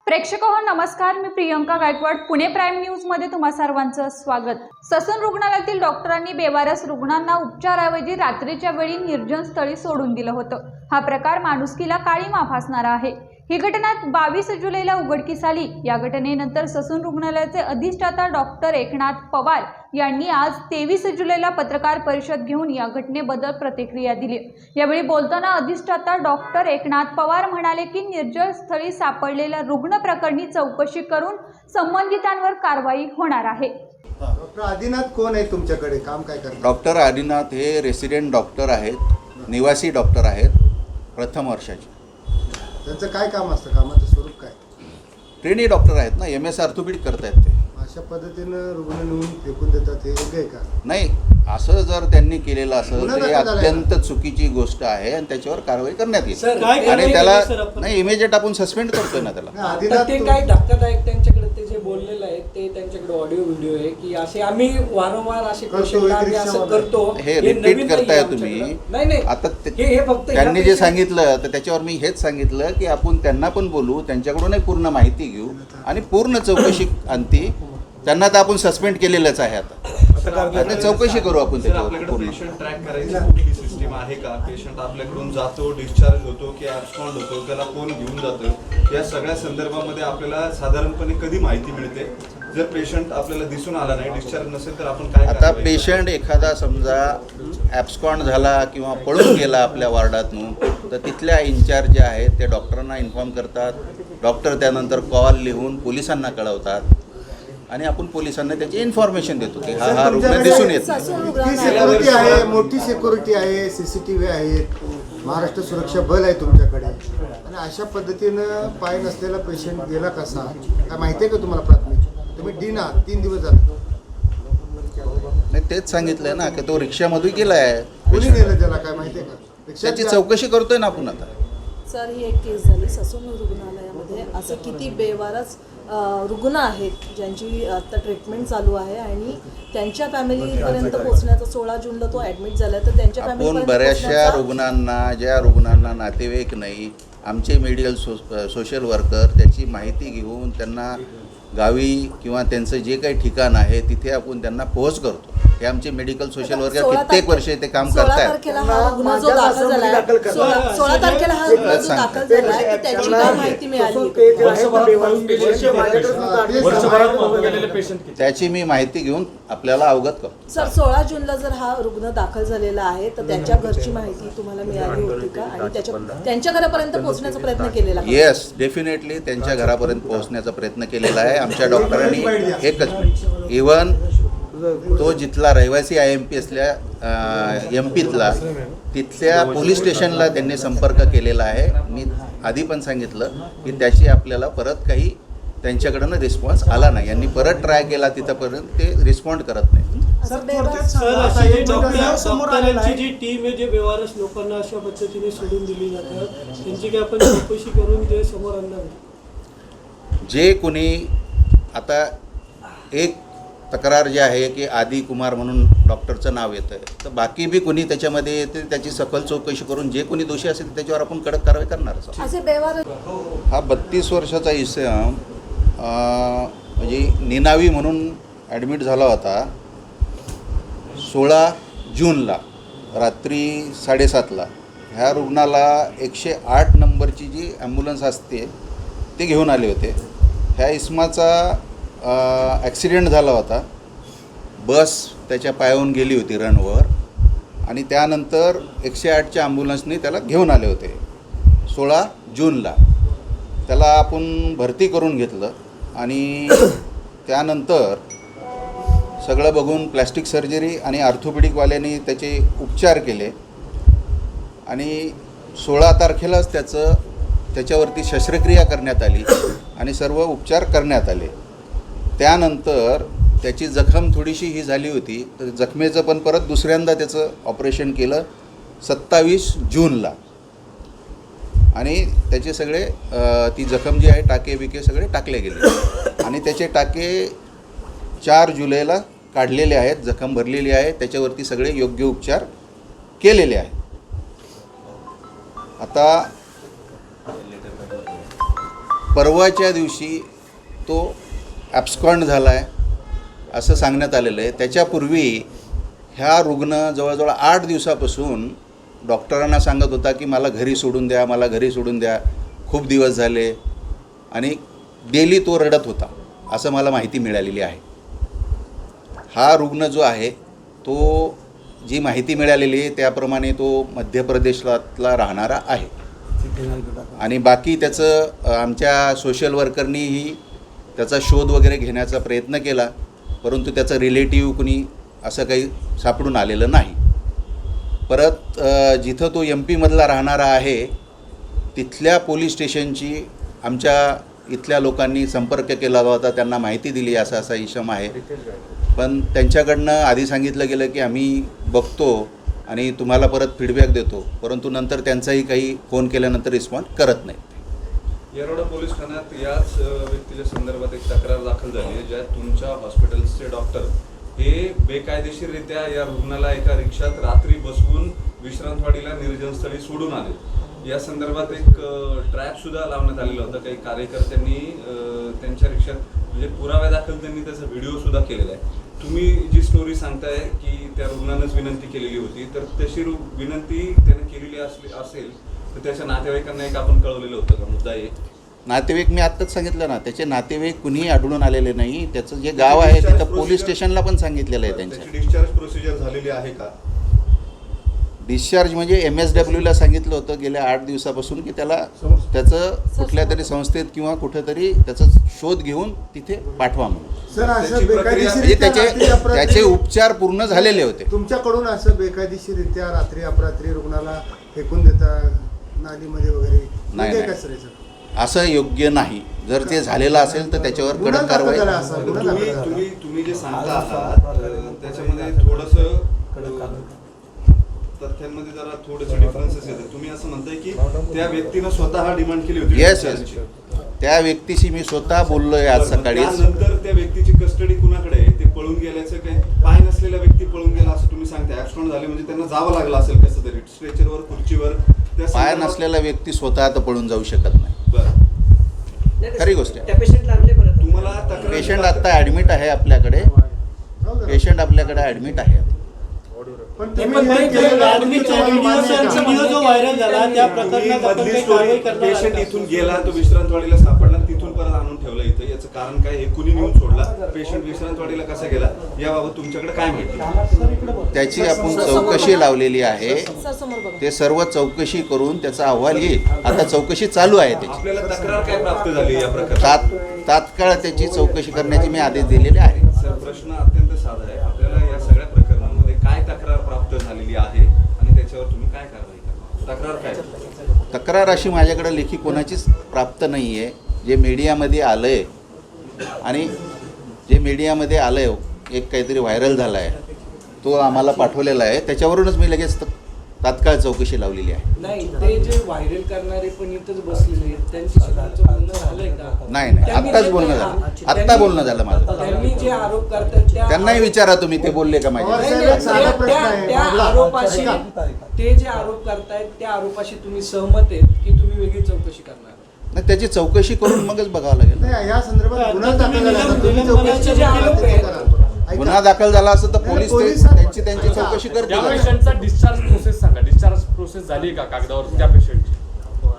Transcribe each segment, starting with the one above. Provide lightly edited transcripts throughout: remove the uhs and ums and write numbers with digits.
प्रेक्षक हो नमस्कार, मी प्रियंका गायकवाड. पुणे प्राईम न्यूज मध्ये तुम्हा सर्वांचं स्वागत. ससून रुग्णालयातील डॉक्टरांनी बेवारस रुग्णांना उपचाराऐवजी रात्रीच्या वेळी निर्जन स्थळी सोडून दिलं होतं. हा प्रकार माणुसकीला काळीमा फासणारा आहे. ही घटना 22 जुलैला उघडकीस आली. या घटनेनंतर ससून रुग्णालयाचे अधिष्ठाता डॉक्टर एकनाथ पवार यांनी आज 23 जुलैला पत्रकार परिषद घेऊन या घटनेबद्दल प्रतिक्रिया दिली. यावेळी बोलताना अधिष्ठाता डॉक्टर एकनाथ पवार म्हणाले की निर्जन स्थळी सापडलेल्या रुग्ण प्रकरणी चौकशी करून संबंधितांवर कारवाई होणार आहे. डॉक्टर आदिनाथ कोण आहे तुमच्याकडे, काम काय करतात? डॉक्टर आदिनाथ हे रेसिडेंट डॉक्टर आहेत, निवासी डॉक्टर आहेत, प्रथम वर्षाचे. त्यांचं काय काम असतं, कामाचं स्वरूप काय? ट्रेनी डॉक्टर आहेत ना, MS ऑर्थोपेडिक करतायत ते. अशा पद्धतीनं रुग्ण नेऊन फेकून देतात, हे योग्य आहे का? नाही, असं जर त्यांनी केलेलं असेल तर ही झालाय अत्यंत चुकीची गोष्ट आहे आणि त्याच्यावर कारवाई करण्यात येईल. काय आणि त्याला आपण? नाही, इमिजिएट आपण सस्पेंड करतोय ना त्याला. आदिनाथ ते काय धक्कादायक त्यांच्याकडे ते जे बोललेलं आहे ते त्यांच्याकडे ऑडिओ व्हिडिओ आहे की असे आम्ही वारंवार असे पेशंटला आम्ही असं करतो. हे नवीन रिपीट करताय नाहीये तुम्ही. आमच्याकडे. नाही आता हे फक्त त्यांनी जे सांगितलं तर त्याच्यावर मी हेच सांगितलं की आपण त्यांना पण बोलू, त्यांच्याकडूनही पूर्ण माहिती घेऊ आणि पूर्ण चौकशी अंती. त्यांना तर आपण सस्पेंड केलेलंच आहे. आता चौकशी करू आपण त्याच्यावर पूर्ण. पेशंट ट्रॅक करायची कुठली सिस्टीम आहे का? पेशंट आपल्याकडून जातो, डिस्चार्ज होतो की ॲब्स्कॉन्ड होतो, त्याला कोण घेऊन जातं, या सगळ्या संदर्भामध्ये आपल्याला साधारणपणे कधी माहिती मिळते? जर पेशंट आपल्याला दिसून आला नाही, डिस्चार्ज नसेल तर आपण काय? आता पेशंट एखादा समजा ॲब्स्कॉन्ड झाला किंवा पळून गेला आपल्या वॉर्डातून, तर तिथल्या इन्चार्ज जे आहेत ते डॉक्टरांना इन्फॉर्म करतात. डॉक्टर त्यानंतर कॉल लिहून पोलिसांना कळवतात आणि आपण पोलिसांना त्याची इन्फॉर्मेशन देतो की हा रुग्ण दिसून येत नाही. सिक्युरिटी आहे, मोठी सिक्युरिटी आहे, CCTV आहेत, महाराष्ट्र सुरक्षा बल आहे तुमच्याकडे. आणि अशा पद्धतीनं पाय नसलेला पेशंट गेला कसा, काय माहिती आहे का तुम्हाला? प्राथमिक तुम्ही डीन आहात, 3 दिवस झाले. नाही, तेच सांगितलंय ना की तो रिक्षामधून गेलाय. कोणी नेलं त्याला, काय माहिती आहे का? त्याची चौकशी करतोय ना आपण आता. सर, ही एक केस झाली ससून रुग्णालयामध्ये. असे किती बेवारस रुग्ण आहेत ज्यांची आता ट्रीटमेंट चालू आहे आणि त्यांच्या फॅमिलीपर्यंत पोहोचण्याचा 16 जूनला तो ॲडमिट झाला. तर त्यांच्या आपण बऱ्याचशा रुग्णांना, ज्या रुग्णांना नातेवाईक नाही, आमचे मेडिकल सोशल वर्कर त्याची माहिती घेऊन त्यांना गावी किंवा त्यांचं जे काही ठिकाण आहे तिथे आपण त्यांना पोहोच करतो. हे आमचे मेडिकल सोशल वर्कर कित्येक वर्ष ते काम करतायत. 16 तारखेला हा रुग्ण जो दाखल झाला, 16 तारखेला हा रुग्ण जो दाखल झाला की त्याची काय माहिती मिळाली? त्याची मी माहिती घेऊन आपल्याला अवगत करतो. सर, 16 जूनला जर हा रुग्ण दाखल झालेला आहे तर त्यांच्या घरची माहिती तुम्हाला मिळाली होती का? आणि त्यांच्या घरापर्यंत पोहोचण्याचा प्रयत्न केलेला का? येस, डेफिनेटली त्यांच्या घरापर्यंत पोहोचण्याचा प्रयत्न केलेला आहे आमच्या डॉक्टरांनी. एकच मिनिट, इव्हन तो जिथला रहिवासी IMP असल्या MP-तला तिथल्या पोलीस स्टेशनला त्यांनी संपर्क केलेला आहे. मी आधी पण सांगितलं की त्याची आपल्याला परत काही त्यांच्याकडनं रिस्पॉन्स आला नाही. यांनी परत ट्राय केला, तिथंपर्यंत ते रिस्पॉन्ड करत नाही. डॉक्टरांची जी टीम आहे, जे बेवारस लोकांना अशा पद्धतीने सोडून दिली जातात, त्यांची काय आपण चौकशी करून ते समोर आणणार? जे कोणी आता एक तक्रार जी आहे की आदी कुमार म्हणून डॉक्टरचं नाव येतं, तर बाकी बी कोणी त्याच्यामध्ये येते, त्याची सखोल चौकशी करून जे कोणी दोषी असेल त्याच्यावर आपण कडक कारवाई करणारच. असे बेवारस हा 32 वर्षाचा इसम म्हणजे निनावी म्हणून ॲडमिट झाला होता 16 जूनला रात्री 7:30ला. ह्या रुग्णाला 108 नंबरची जी ॲम्ब्युलन्स असते ते घेऊन आले होते. ह्या इसमाचा ॲक्सिडेंट झाला होता. बस त्याच्या पायावरून गेली होती रनवर आणि त्यानंतर 108च्या ॲम्ब्युलन्सने त्याला घेऊन आले होते 16 जूनला. त्याला आपण भरती करून घेतलं आणि त्यानंतर सगळं बघून प्लॅस्टिक सर्जरी आणि ऑर्थोपेडिकवाल्यांनी त्याचे उपचार केले आणि 16 तारखेलाच त्याच्यावरती शस्त्रक्रिया करण्यात आली आणि सर्व उपचार करण्यात आले. त्यानंतर त्याची जखम थोडीशी ही झाली होती, तर जखमेचं पण परत दुसऱ्यांदा त्याचं ऑपरेशन केलं 27 जूनला आणि त्याचे सगळे ती जखम जी आहे, टाके बिके सगळे टाकले गेले आणि त्याचे टाके 4 जुलैला काढलेले आहेत. जखम भरलेली आहे, त्याच्यावरती सगळे योग्य उपचार केलेले आहेत. आता परवाच्या दिवशी तो ॲब्स्कॉन्ड झाला आहे असं सांगण्यात आलेलं आहे. त्याच्यापूर्वी ह्या रुग्ण जवळजवळ 8 दिवसापासून डॉक्टरांना सांगत होता की मला घरी सोडून द्या, मला घरी सोडून द्या, खूप दिवस झाले, आणि डेली तो रडत होता असं मला माहिती मिळालेली आहे. हा रुग्ण जो आहे तो जी माहिती मिळालेली आहे त्याप्रमाणे तो मध्य प्रदेशातला राहणारा आहे, आणि बाकी त्याचं आमच्या सोशल वर्करनीही त्याचा शोध वगैरे घेण्याचा प्रयत्न केला, परंतु त्याचं रिलेटिव्ह कुणी असं काही सापडून आलेलं नाही. परत जिथं तो MP मधला राहणारा आहे तिथल्या पोलीस स्टेशनची आमच्या इथल्या लोकांनी संपर्क केला होता, त्यांना माहिती दिली असा असा इशम आहे, पण त्यांच्याकडनं आधी सांगितलं गेलं की आम्ही बघतो आणि तुम्हाला परत फीडबॅक देतो, परंतु नंतर त्यांचाही काही फोन केल्यानंतर रिस्पॉन्ड करत नाही. येरवडा पोलीस ठाण्यात याच व्यक्तीच्या संदर्भात एक तक्रार दाखल झाली आहे, ज्यात तुमच्या हॉस्पिटलचे डॉक्टर हे बेकायदेशीररित्या या रुग्णाला एका रिक्षात रात्री बसवून विश्रांतवाडीला निर्जनस्थळी सोडून आले. या संदर्भात एक ट्रॅप सुद्धा लावण्यात आलेला होता. काही कार्यकर्त्यांनी त्यांच्या रिक्षात म्हणजे पुराव्यादाखल त्यांनी त्याचा व्हिडिओ सुद्धा केलेला आहे. तुम्ही जी स्टोरी सांगताय की त्या रुग्णानंच विनंती केलेली होती, तर तशी विनंती त्याने केलेली असेल तर त्याच्या नातेवाईकांना एक आपण कळवलेलं होतं का? मुद्दा आहे नातेवाईक मी आत्ताच सांगितलं ना, त्याचे नातेवाईक कुणीही आढळून आलेले नाही. त्याचं जे गाव आहे तिथं पोलीस स्टेशनला पण सांगितलेलं आहे त्यांच्या. त्याची डिस्चार्ज प्रोसिजर झालेली आहे का? डिस्चार्ज म्हणजे MSWला सांगितलं होतं गेल्या 8 दिवसापासून की त्याला त्याचं कुठल्या तरी संस्थेत किंवा कुठेतरी त्याचा शोध घेऊन तिथे पाठवा म्हणून. सर, असं त्याची प्रक्रिया- म्हणजे बेकायदेशीर त्याचे उपचार पूर्ण झालेले होते. तुमच्याकडून असं बेकायदेशीररित्या रात्री अपरात्री रुग्णाला फेकून देता नालीमध्ये वगैरे, नाही, म्हणजे नाही. काय सर याचं? असं योग्य नाही. जर ते झालेलं असेल तर त्याच्यावर गुन्हा कडक दाखल कारवाई. झाला असा, गुन्हा दाखल झाला. तुम्ही जे सांगता आहात त्याच्यामध्ये थोडंसं तथ्यांमध्ये जरा थोडेसे डिफरन्सेस येतात. तुम्ही असं म्हणताय की त्या व्यक्तीनं स्वतः डिमांड केली होती. येस येस, त्या व्यक्तीशी मी स्वतः बोललोय आज सकाळीच. त्यानंतर त्या व्यक्तीची कस्टडी कुणाकडे आहे? ते पळून गेल्याचं काही पाय नसलेला व्यक्ती पळून गेला असं तुम्ही सांगताय. ऍक्सिडेंट झाले म्हणजे त्यांना जावं लागलं असेल कसं तरी स्ट्रेचरवर, खुर्चीवर. त्या पाय संदर्भात- नसलेला व्यक्ती स्वतः आता पळून जाऊ शकत नाही. बरं. खरी गोष्ट आहे. त्या पेशंटला आणले परत. तुम्हाला तक्रार- पेशंट आता ॲडमिट आहे आपल्याकडे. पेशंट आपल्याकडे ॲडमिट आहे. पण ते तुम्ही पण हे ते केलेलं आहे, admit तुम्हाला video मान्य आहे का? video जो व्हायरल झाला त्या प्रकरणात आपण मधली काही स्टोरी कारवाई करणार आहात पेशंट का? इथून गेला, तो विश्रांतवाडीला सापडला, तिथून परत आणून ठेवला इथं. याचं कारण काय? हे कुणी नेऊन सोडला? पेशंट विश्रांतवाडीला कसा गेला याबाबत तुमच्याकडे काय माहिती? त्याची आपण चौकशी लावलेली आहे. सर समोर बघा. ते सर्व चौकशी करून त्याचा अहवाल येईल. आता चौकशी चालू आहे त्याची. आपल्याला तक्रार काय प्राप्त झाली या प्रकरणात? तात्काळ त्याची चौकशी करण्याचे मी आदेश दिलेले आहे. सर, प्रश्न अत्यंत साधा आहे. आपल्याला या सगळ्या प्रकरणामध्ये काय तक्रार प्राप्त झालेली आहे आणि त्याच्यावर तुम्ही काय कारवाई करणार? तक्रार काय? तक्रार अशी माझ्याकडे लेखी कोणाचीच प्राप्त नाही आहे. जे मीडियामध्ये आलं आहे आणि जे मीडियामध्ये आलं आहे एक काहीतरी व्हायरल झाला आहे तो आम्हाला पाठवलेला आहे, त्याच्यावरूनच मी लगेच तात्काळ चौकशी लावलेली आहे. नाही, ते जे व्हायरल करणारे पण इथंच बसलेले आहेत त्यांच्याशी तुमचं बोलणं झालंय का? नाही नाही, त्यांनी आत्ताच जे- बोलणं झालं. आत्ता त्यांनी- बोलणं झालं माझं. त्यांनी जे आरोप करतात त्या त्यांनाही विचारा तुम्ही ते बोलले का माझ्या. पवार नाही, साहेब, एक साधा त्या- प्रश्न त्या- आहे. त्या आपला- आरोपाशी ऐका. ते जे आरोप करतायत त्या आरोपाशी तुम्ही सहमत आहेत की तुम्ही वेगळी चौकशी करणार? नाही, त्याची चौकशी करून मगच बघावं लागेल. नाही, या संदर्भात गुन्हा दाखल झाला आहे. तुम्ही निलंबनाचे चौकशी जे आरोप आहेत, करा. ऐका. गुन्हा दाखल झाला असं तर पोलीस पोलीस- त्यांची चौकशी त्या करतील. पेशंटचा डिस्चार्ज प्रोसेस सांगा. डिस्चार्ज प्रोसेस झाली का कागदावर त्या पेशंटची?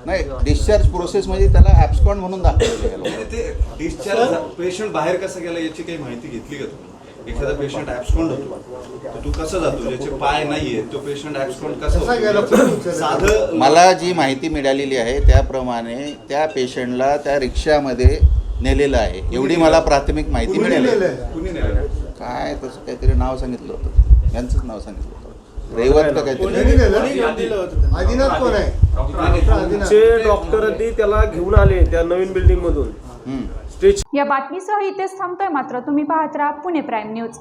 नाही, डिस्चार्ज प्रोसेस म्हणजे त्याला ॲब्स्कॉन्ड म्हणून दाखवलं म्हणजे ते डिस्चार्ज पेशंट बाहेर कसा गेला याची काही माहिती घेतली का तुम्ही? एखादा पेशंट ऍब्स्कॉन्ड होतो तर तू कसं जातो? ज्याचे पाय नाहीये तो पेशंट ऍब्स्कॉन्ड कसा कसा गेला? होतो? कोणी विचारलं? साधं मला जी माहिती मिळालेली आहे त्याप्रमाणे त्या पेशंटला त्या रिक्षामध्ये नेलेलं आहे, एवढी मला प्राथमिक माहिती कुणी मिळाली. नेलंय? कुणी नेलं? काय तसं काहीतरी नाव सांगितलं होतं, यांचंच नाव सांगितलं होतं, रविवार का काहीतरी. कोणी नेलं? आदिनाथ कोण आहे? डॉक्टर आदिनाथ. चे डॉक्टरांनी त्याला घेऊन आले त्या नवीन बिल्डिंग मधून. हम्म. या बातमीसह इथेच थांबतोय. मात्र तुम्ही पाहत राहा पुणे प्राईम न्यूज.